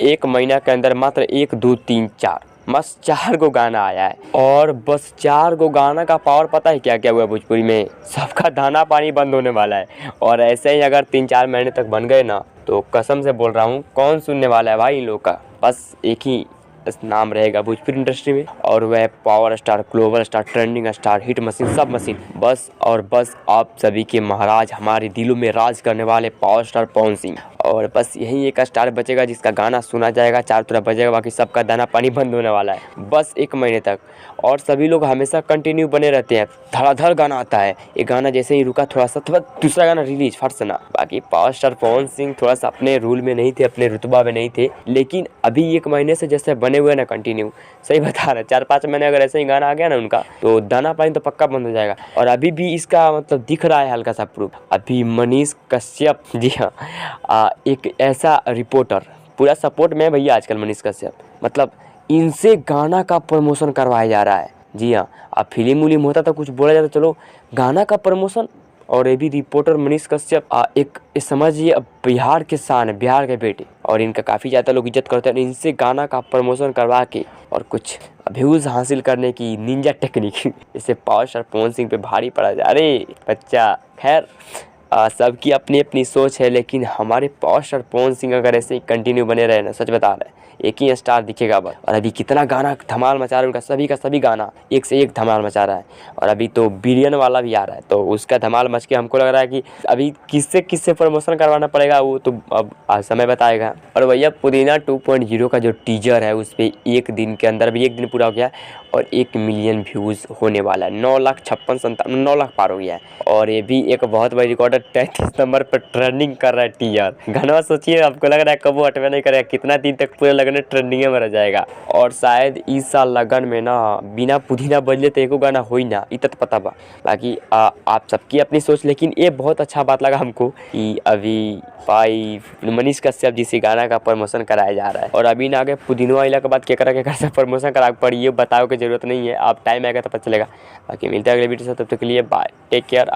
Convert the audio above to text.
1 महीना के अंदर मात्र 1 2 3 4 बस 4 गो गाना आया है। और बस 4 गो गाना का पावर पता है क्या क्या हुआ भोजपुरी में? सबका दाना पानी बंद होने वाला है। और ऐसे ही अगर 3-4 महीने तक बन गए ना, तो कसम से बोल रहा हूँ, कौन सुनने वाला है भाई इन लोग का? बस एक ही नाम रहेगा भोजपुरी इंडस्ट्री में, और वह power star, global star, trending star, hit machine, सब मशीन। बस और बस आप सभी के महाराज, हमारे दिलों में राज करने वाले पावर स्टार पवन सिंह। और बस यही एक स्टार बचेगा जिसका गाना सुना जाएगा, चारों तरफ बजेगा, बाकी सबका दाना पानी बंद होने वाला है बस 1 महीने तक। और सभी लोग हमेशा कंटिन्यू बने रहते हैं, धड़ाधड़ गाना आता है। एक गाना जैसे ही रुका थोड़ा सा, तो दूसरा गाना रिलीज फट से ना। बाकी पावर स्टार पवन सिंह थोड़ा सा अपने रूल में नहीं थे, अपने रुतबा में नहीं थे, लेकिन अभी 1 महीने से जैसे बने हुए ना कंटिन्यू, सही बता रहे, 4-5 महीने अगर ऐसे ही गाना आ गया ना उनका, तो दाना पानी तो पक्का बंद हो जाएगा। और अभी भी इसका मतलब दिख रहा है हल्का सा प्रूफ। अभी मनीष कश्यप, जी हाँ, एक ऐसा रिपोर्टर, पूरा सपोर्ट में भैया आजकल मनीष कश्यप, मतलब इनसे गाना का प्रमोशन करवाया जा रहा है। जी हाँ, अब फिल्म उलिम होता तो कुछ बोला जाता, चलो गाना का प्रमोशन। और ये भी रिपोर्टर मनीष कश्यप एक समझिए अब बिहार के शान है, बिहार के बेटे, और इनका काफ़ी ज़्यादा लोग इज्जत करते हैं। इनसे गाना का प्रमोशन करवा के और कुछ व्यूज़ हासिल करने की निंजा टेक्निक इससे पावर स्टार पवन सिंह पे भारी पड़ा जा। अरे बच्चा, खैर सबकी अपनी अपनी सोच है, लेकिन हमारे पावर स्टार पवन सिंह अगर ऐसे ही कंटिन्यू बने रहे ना, सच बता रहे हैं, एक ही स्टार दिखेगा बस। और अभी कितना गाना धमाल मचा रहा है उनका, सभी का सभी गाना एक से एक धमाल मचा रहा है। और अभी तो बिलियन वाला भी आ रहा है, तो उसका धमाल मच के हमको लग रहा है कि अभी किससे किससे प्रमोशन करवाना पड़ेगा वो तो अब समय बताएगा। और भैया पुदीना 2.0 का जो टीजर है उस पर 1 दिन के अंदर, अभी 1 दिन पूरा हो गया और 1 मिलियन व्यूज़ होने वाला है। 9 लाख पार हो गया है। और ये भी एक बहुत बड़ी रिकॉर्ड है, 33 नंबर पर ट्रेंडिंग कर रहा है टीजर। गाना सोचिए, आपको लग रहा है कब वो हटवे नहीं करेगा, कितना दिन तक पूरे लगन ट्रेंडिंग में रह जाएगा। और शायद इस साल लगन में ना बिना पुदीना बजले तो एको गाना हो ही ना, इतना तो पता बा। बाकी आप सबकी अपनी सोच, लेकिन ये बहुत अच्छा बात लगा हमको कि अभी भाई मनीष कश्यप जी से गाना का प्रमोशन कराया जा रहा है। और अभी ना आगे पुदीना आइला के बाद केकरा से प्रमोशन करा पड़ी, ये बताओ की जरूरत नहीं है, आप टाइम आएगा तो पता चलेगा। बाकी मिलता है अगले वीडियो से, तब तक के लिए बाय, टेक केयर।